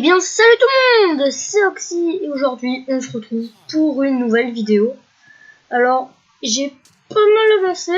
Eh bien salut tout le monde, c'est Oxy et aujourd'hui on se retrouve pour une nouvelle vidéo. Alors j'ai pas mal avancé,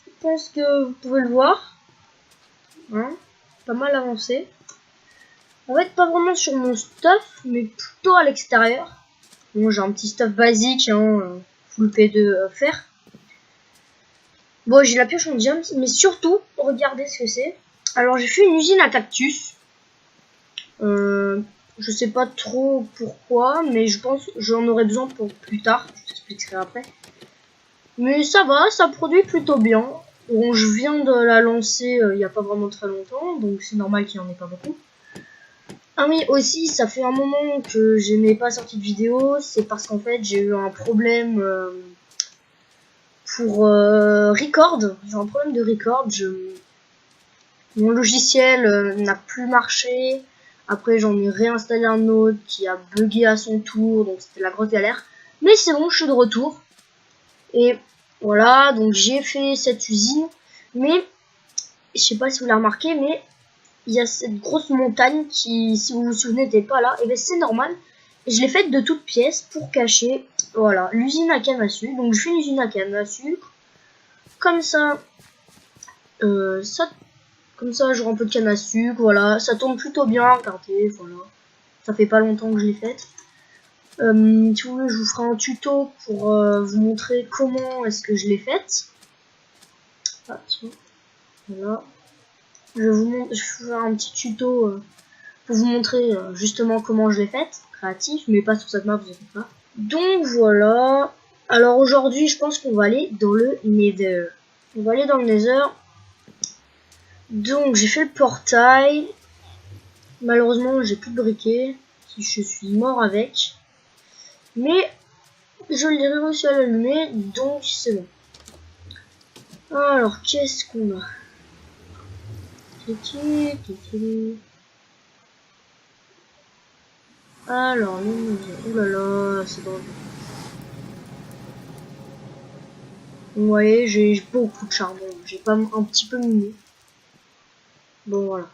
je pense que vous pouvez le voir, hein, pas mal avancé. En fait pas vraiment sur mon stuff mais plutôt à l'extérieur. Bon, j'ai un petit stuff basique, hein, full P2 fer. Bon, j'ai la pioche en diamant, mais surtout regardez ce que c'est. Alors j'ai fait une usine à cactus. Je sais pas trop pourquoi, mais je pense que j'en aurai besoin pour plus tard. Je t'expliquerai après. Mais ça va, ça produit plutôt bien. Bon, je viens de la lancer il y a pas vraiment très longtemps, donc c'est normal qu'il n'y en ait pas beaucoup. Ah oui, aussi, ça fait un moment que je n'ai pas sorti de vidéo. C'est parce qu'en fait, j'ai eu un problème pour record. J'ai un problème de record. Mon logiciel n'a plus marché. Après, j'en ai réinstallé un autre qui a bugué à son tour, donc c'était la grosse galère. Mais c'est bon, je suis de retour. Et voilà, donc j'ai fait cette usine. Mais, je sais pas si vous l'avez remarqué, mais il y a cette grosse montagne qui, si vous vous souvenez, n'était pas là. Et bien c'est normal. Et je l'ai faite de toutes pièces pour cacher, voilà, l'usine à canne à sucre. Donc je fais une usine à canne à sucre. Comme ça, comme ça, j'aurai un peu de canne à sucre, voilà. Ça tourne plutôt bien, regardez, voilà. Ça fait pas longtemps que je l'ai faite. Si vous voulez, je vous ferai un tuto pour vous montrer comment est-ce que je l'ai faite. Ah, voilà. Je vais vous faire un petit tuto pour vous montrer justement comment je l'ai faite. Créatif, mais pas sur cette map, vous inquiétez pas. Donc voilà. Alors aujourd'hui, je pense qu'on va aller dans le Nether. On va aller dans le Nether. Donc j'ai fait le portail. Malheureusement j'ai plus de briquet. Je suis mort avec. Mais je l'ai réussi à l'allumer. Donc c'est bon. Alors qu'est-ce qu'on a? Alors oulala, c'est drôle. Vous voyez, j'ai beaucoup de charbon. J'ai pas un petit peu miné. Bon voilà.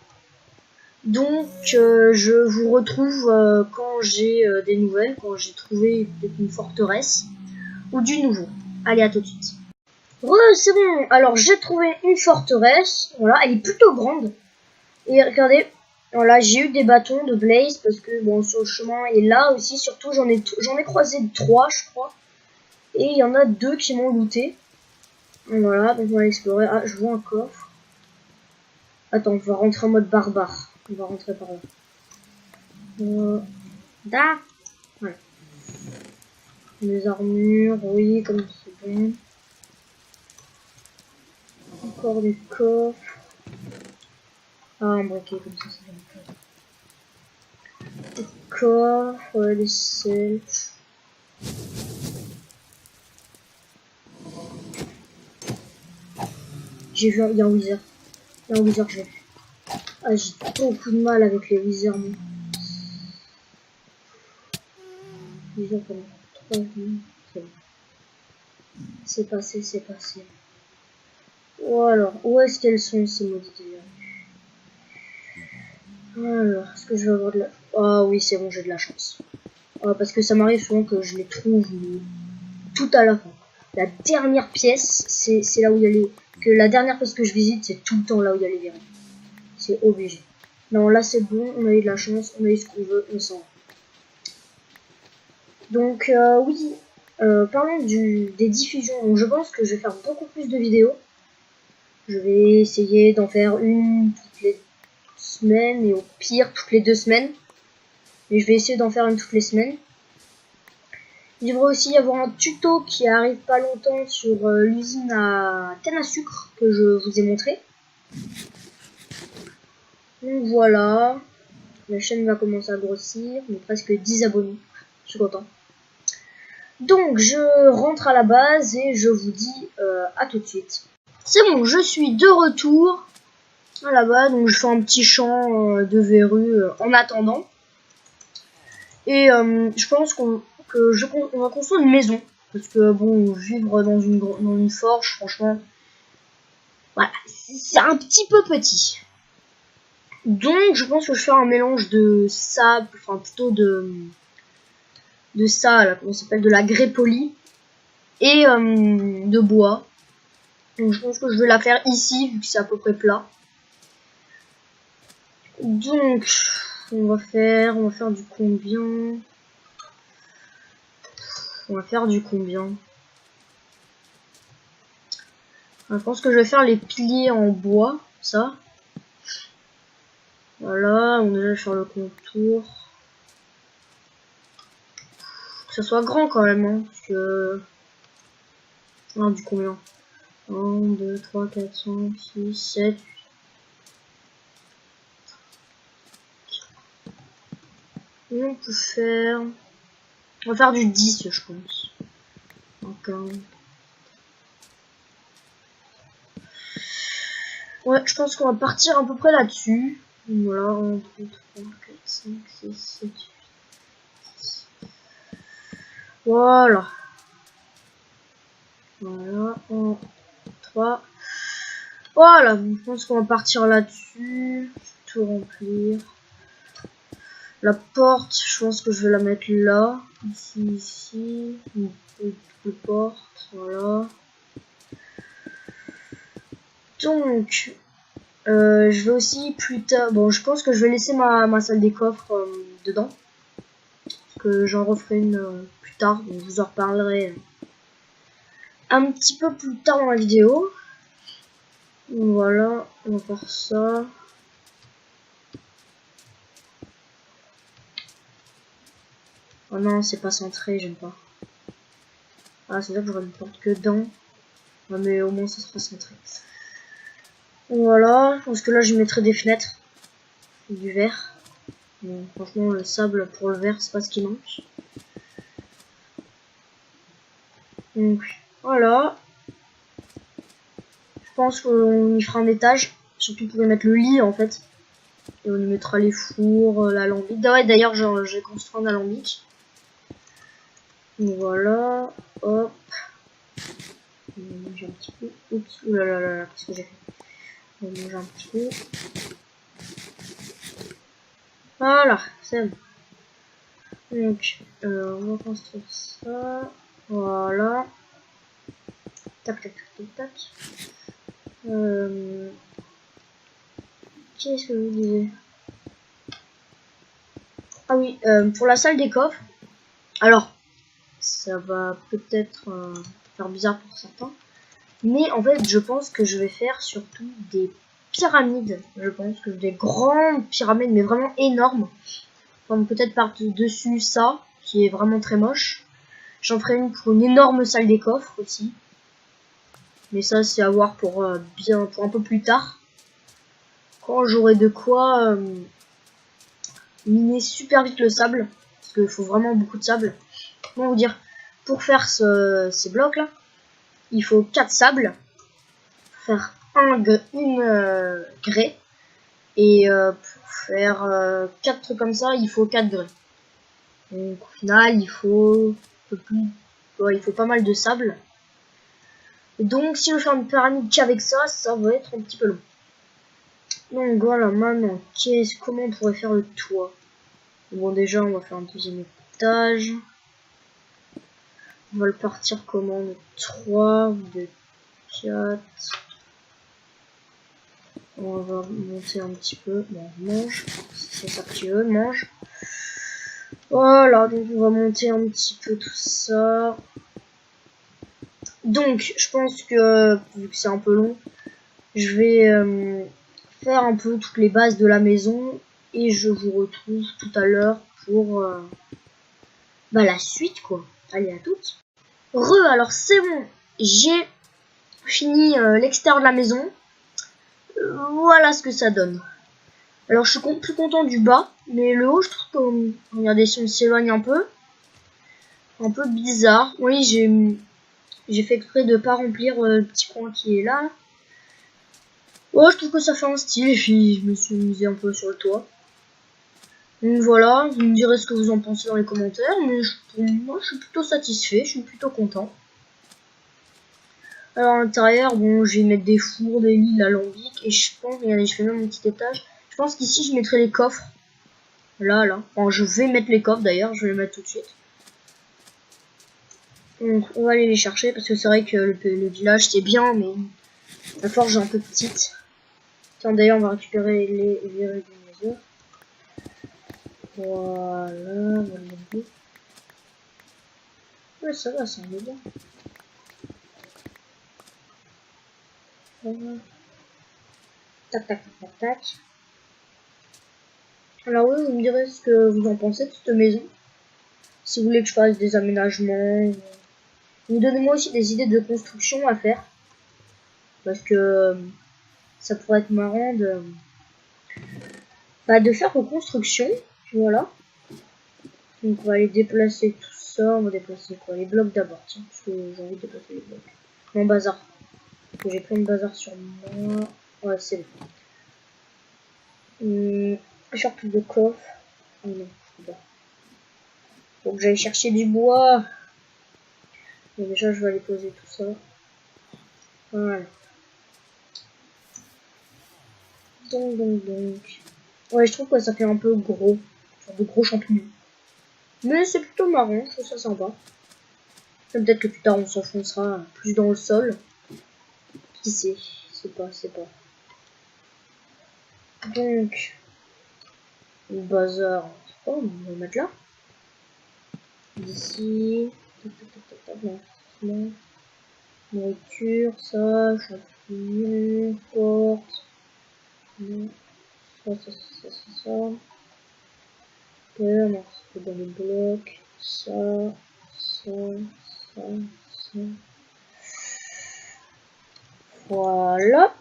Donc je vous retrouve quand j'ai des nouvelles, quand j'ai trouvé peut-être une forteresse ou du nouveau. Allez, à tout de suite. C'est bon, alors j'ai trouvé une forteresse, voilà, elle est plutôt grande. Et regardez, voilà, j'ai eu des bâtons de blaze parce que bon, sur le chemin et là aussi, surtout j'en ai croisé 3 je crois. Et il y en a 2 qui m'ont looté. Voilà, donc on va explorer. Ah, je vois un coffre. Attends, on va rentrer en mode barbare. On va rentrer par là. Voilà. Les armures, oui, comme c'est bon. Encore des coffres. Ah, un briquet comme ça, c'est bien. Des coffres, ouais, des sels. J'ai vu, il y a un wizard. Il y a un wizard, j'ai vu. Ah, j'ai beaucoup de mal avec les wizards. Wizard pendant 3 minutes. C'est passé, c'est passé. Oh, alors, où est-ce qu'elles sont ces maudites verrues? Alors, est-ce que je vais avoir de la... Ah oui, c'est bon, j'ai de la chance. Parce que ça m'arrive souvent que je les trouve tout à la fin. La dernière pièce, c'est là où il y a les... Que la dernière pièce que je visite, c'est tout le temps là où il y a les verrues. C'est obligé. Non, là c'est bon, on a eu de la chance, on a eu ce qu'on veut, on s'en va. Donc, oui, parlons des diffusions. Donc, je pense que je vais faire beaucoup plus de vidéos. Je vais essayer d'en faire une toutes les semaines et au pire toutes les 2 semaines. Mais je vais essayer d'en faire une toutes les semaines. Il devrait aussi y avoir un tuto qui arrive pas longtemps sur l'usine à canne à sucre que je vous ai montré. Donc voilà, la chaîne va commencer à grossir, on est presque 10 abonnés, je suis content. Donc je rentre à la base et je vous dis à tout de suite. C'est bon, je suis de retour à la base, donc je fais un petit champ de verrues en attendant. Et je pense qu'on va construire une maison. Parce que bon, vivre dans une forge, franchement, voilà, c'est un petit peu petit. Donc je pense que je vais faire un mélange de sable, enfin plutôt de ça, là, comment ça s'appelle, de la grès polie et de bois. Donc je pense que je vais la faire ici vu que c'est à peu près plat. Donc on va faire du combien? On va faire du combien? Je pense que je vais faire les piliers en bois, ça. Voilà, on va faire le contour. Que ça soit grand quand même, hein, parce que... Ah, du combien? 1, 2, 3, 4, 5, 6, 7. Et on peut faire... On va faire du 10, je pense. Encore. Ouais, je pense qu'on va partir à peu près là-dessus. Voilà, 1, 2, 3, 4, 5, 6, 7, 8. Voilà. Voilà, 1, 3. Voilà, je pense qu'on va partir là-dessus. Tout remplir. La porte, je pense que je vais la mettre là. Ici. Une porte, voilà. Donc, je vais aussi plus tard... Bon, je pense que je vais laisser ma salle des coffres dedans. Parce que j'en referai une plus tard. Donc, je vous en reparlerai un petit peu plus tard dans la vidéo. Voilà, on va faire ça. Oh non, c'est pas centré, j'aime pas. Ah, c'est-à-dire que j'aurais une porte que dedans. Ouais, mais au moins ça sera centré. Voilà, parce que là je mettrai des fenêtres. Du verre. Bon, franchement, le sable pour le verre, c'est pas ce qui manque. Donc, voilà. Je pense qu'on y fera un étage. Surtout pour y mettre le lit, en fait. Et on y mettra les fours, l'alambic. D'ailleurs, j'ai construit un alambic. Donc, voilà. Hop. On va manger un petit peu. Oups, oulala, qu'est-ce que j'ai fait? On va manger un petit peu. Voilà, c'est bon. Donc, on va construire ça. Voilà. Tac, tac, tac, tac, tac. Qu'est-ce que je vous disais? Ah oui, pour la salle des coffres. Alors, ça va peut-être faire bizarre pour certains. Mais en fait, je pense que je vais faire surtout des pyramides. Je pense que des grandes pyramides, mais vraiment énormes. Enfin, peut-être par-dessus ça, qui est vraiment très moche. J'en ferai une pour une énorme salle des coffres aussi. Mais ça, c'est à voir pour pour un peu plus tard. Quand j'aurai de quoi miner super vite le sable. Parce qu'il faut vraiment beaucoup de sable. Comment vous dire? Pour faire ces blocs là, il faut 4 sables. Pour faire une grès. Et pour faire 4 trucs comme ça, il faut 4 grès. Donc au final, il faut il faut pas mal de sable. Donc si je fais une pyramide qu'avec ça, ça va être un petit peu long. Donc voilà, maintenant, comment on pourrait faire le toit? Bon, déjà, on va faire un deuxième étage. On va le partir comment? De 3, de 4. On va monter un petit peu. Bon, mange. C'est ça que tu veux, mange. Voilà, donc on va monter un petit peu tout ça. Donc, je pense que, vu que c'est un peu long, je vais faire un peu toutes les bases de la maison. Et je vous retrouve tout à l'heure pour la suite, quoi. Allez, à toutes. Alors c'est bon, j'ai fini l'extérieur de la maison. Voilà ce que ça donne. Alors je suis plus content du bas, mais le haut je trouve que, regardez si on s'éloigne un peu bizarre. Oui, j'ai fait exprès de pas remplir le petit coin qui est là. Ouais, je trouve que ça fait un style et puis je me suis amusé un peu sur le toit. Donc voilà, vous me direz ce que vous en pensez dans les commentaires, mais moi je suis plutôt satisfait, je suis plutôt content. Alors à l'intérieur, bon, je vais mettre des fours, des lits, l'alambic, et je pense, regardez, je fais même un petit étage, Je pense qu'ici je mettrai les coffres. Là. Enfin, je vais mettre les coffres d'ailleurs, je vais les mettre tout de suite. Donc on va aller les chercher parce que c'est vrai que le village c'est bien, mais la forge est un peu petite. Tiens, d'ailleurs on va récupérer les virgulés. Voilà. Ouais, ça va, ça me bien. Voilà. Tac, tac, tac, tac, tac. Alors oui, vous me direz ce que vous en pensez de cette maison. Si vous voulez que je fasse des aménagements. Vous donnez-moi aussi des idées de construction à faire. Parce que ça pourrait être marrant de faire vos constructions. Voilà. Donc on va aller déplacer tout ça. On va déplacer quoi? Les blocs d'abord, tiens, parce que j'ai envie de déplacer les blocs. Mon bazar. Parce que j'ai plein de bazar sur moi. Ouais, c'est bon. Faire plus de coffres. Oh non, je peux pas. Faut que j'aille chercher du bois. Mais déjà, je vais aller poser tout ça. Voilà. Donc. Ouais, je trouve que ça fait un peu gros. Genre de gros champignons. Mais c'est plutôt marrant, je trouve ça sympa. Peut-être que plus tard on s'enfoncera plus dans le sol. Qui sait? C'est pas. Donc. Le bazar. Oh, on va le mettre là. D'ici. Nourriture, ça, champignons, porte. Ça. Non, c'est dans les blocs. Ça. Voilà.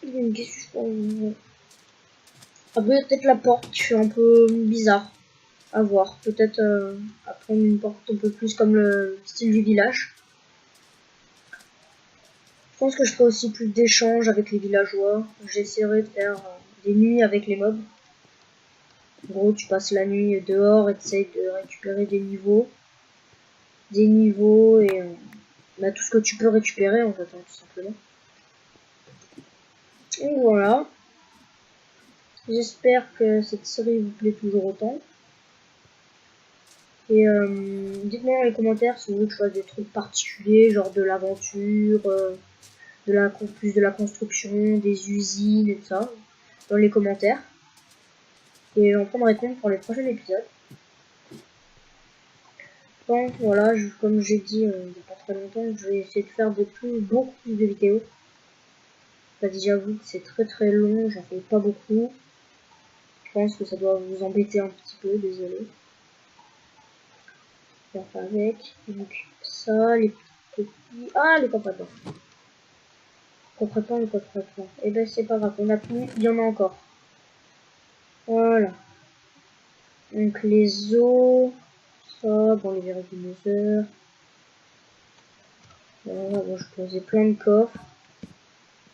Qu'est-ce que je peux... Après, peut-être la porte qui fait un peu bizarre. À voir. Peut-être apprendre une porte un peu plus comme le style du village. Je pense que je ferai aussi plus d'échanges avec les villageois. J'essaierai de faire des nuits avec les mobs. En gros, tu passes la nuit dehors et tu essaies de récupérer des niveaux. Et tout ce que tu peux récupérer en fait, hein, tout simplement. Et voilà. J'espère que cette série vous plaît toujours autant. Et dites-moi dans les commentaires si vous voulez que je fasse des trucs particuliers, genre de l'aventure, plus de la construction, des usines et tout ça, dans les commentaires. Et j'en prendrai compte pour les prochains épisodes. Donc voilà, comme j'ai dit il n'y a pas très longtemps, je vais essayer de faire beaucoup plus de vidéos. J'avoue que c'est très long, j'en fais pas beaucoup. Je pense que ça doit vous embêter un petit peu, désolé. Je vais faire avec. Donc ça, les petits... Ah, les coffres pas. Les coffres pas. Et ben c'est pas grave, on a plus, il y en a encore. Voilà. Donc les os, ça, bon les vérifications. Voilà, bon, je posais plein de coffres.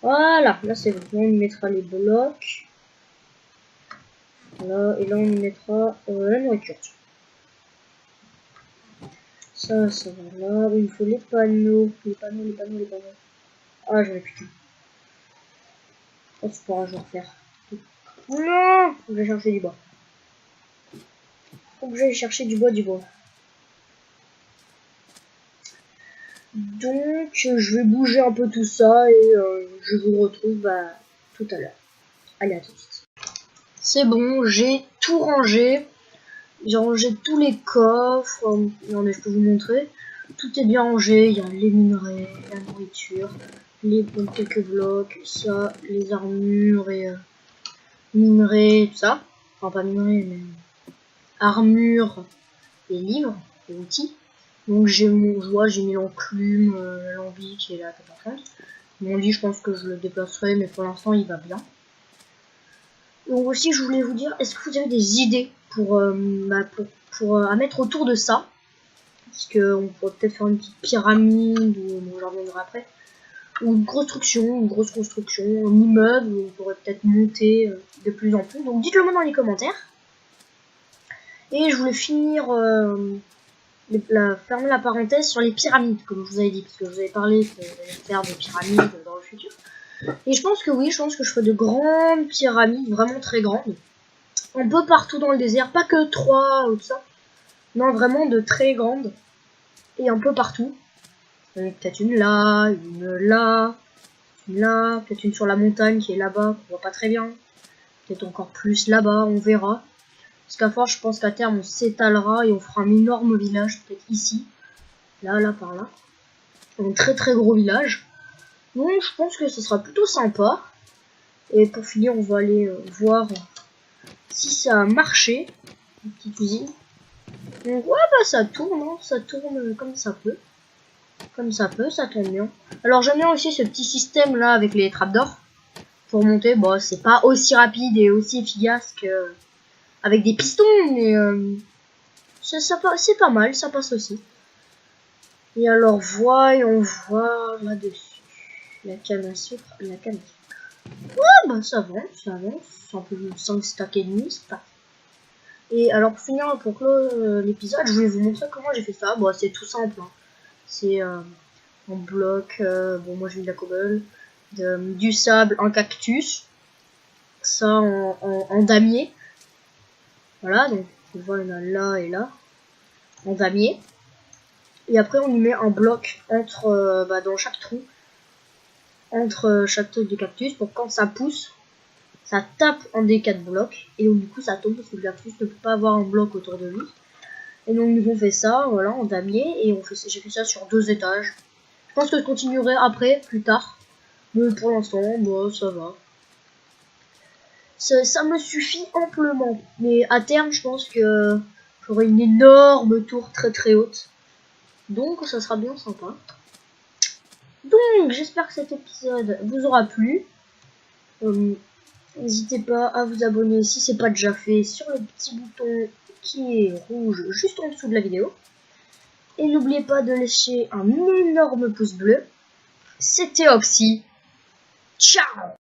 Voilà, là c'est bon, on y mettra les blocs. Voilà, et là on y mettra la nourriture. Ça va là. Il me faut les panneaux. Les panneaux. Ah, j'en ai plus qu'un. Oh, c'est pas grave, je vais refaire. Non! Faut que j'aille chercher du bois. Donc, je vais bouger un peu tout ça et je vous retrouve tout à l'heure. Allez, à tout de suite. C'est bon, j'ai tout rangé. J'ai rangé tous les coffres. Regardez, je peux vous montrer. Tout est bien rangé. Il y a les minerais, la nourriture, quelques blocs, ça, les armures et minerais, tout ça. Enfin, pas minerais, mais armure et livres et outils. Donc j'ai mon joie, j'ai mis l'enclume, l'ambic et la tête. Mon lit, je pense que je le déplacerai, mais pour l'instant, il va bien. Donc aussi, je voulais vous dire, est-ce que vous avez des idées pour à mettre autour de ça? Parce qu'on pourrait peut-être faire une petite pyramide, ou bon, j'en reviendrai après. Ou une grosse construction, un immeuble, où on pourrait peut-être monter de plus en plus. Donc dites-le moi dans les commentaires. Et je voulais finir, fermer la parenthèse sur les pyramides, comme je vous avais dit, parce que je vous avais parlé que j'allais faire des pyramides dans le futur. Et je pense que oui, je pense que je ferai de grandes pyramides, vraiment très grandes. Un peu partout dans le désert, pas que 3 ou tout ça. Non, vraiment de très grandes. Et un peu partout. Peut-être une là, une là, une là, peut-être une sur la montagne qui est là-bas, qu'on voit pas très bien. Peut-être encore plus là-bas, on verra. Parce qu'à force, je pense qu'à terme, on s'étalera et on fera un énorme village, peut-être ici. Là, là, par là. Un très très gros village. Donc, je pense que ce sera plutôt sympa. Et pour finir, on va aller voir si ça a marché. Une petite usine. Donc, ouais, bah ça tourne, hein. Ça tourne comme ça peut. Comme ça peut, ça tourne bien. Alors, j'aime bien aussi ce petit système là avec les trapdoors. Pour monter, bon, c'est pas aussi rapide et aussi efficace que avec des pistons, mais c'est pas mal, ça passe aussi. Et alors, voyons voir là-dessus. La canne à sucre, la canne à sucre. Ouais, bah ça avance, ça avance. C'est un peu 5 stacks et demi, c'est pas. Et alors, pour finir, pour clore l'épisode, je vais vous montrer comment j'ai fait ça. Bon, c'est tout simple. Hein. C'est en bloc, bon, moi j'ai mis de la cobble, du sable, un cactus. Ça en damier. Voilà, donc on voit il y en a là et là. En damier. Et après on y met un bloc entre dans chaque trou. Entre chaque truc de cactus pour quand ça pousse, ça tape un des 4 blocs. Et donc du coup ça tombe parce que le cactus ne peut pas avoir un bloc autour de lui. Et donc nous on fait ça, voilà, en damier. Et j'ai fait ça sur 2 étages. Je pense que je continuerai après, plus tard. Mais pour l'instant, bon, ça va. Ça me suffit amplement. Mais à terme, je pense que j'aurai une énorme tour très très haute. Donc ça sera bien sympa. Donc j'espère que cet épisode vous aura plu. N'hésitez pas à vous abonner si c'est pas déjà fait sur le petit bouton qui est rouge juste en dessous de la vidéo. Et n'oubliez pas de laisser un énorme pouce bleu. C'était Oxy. Ciao!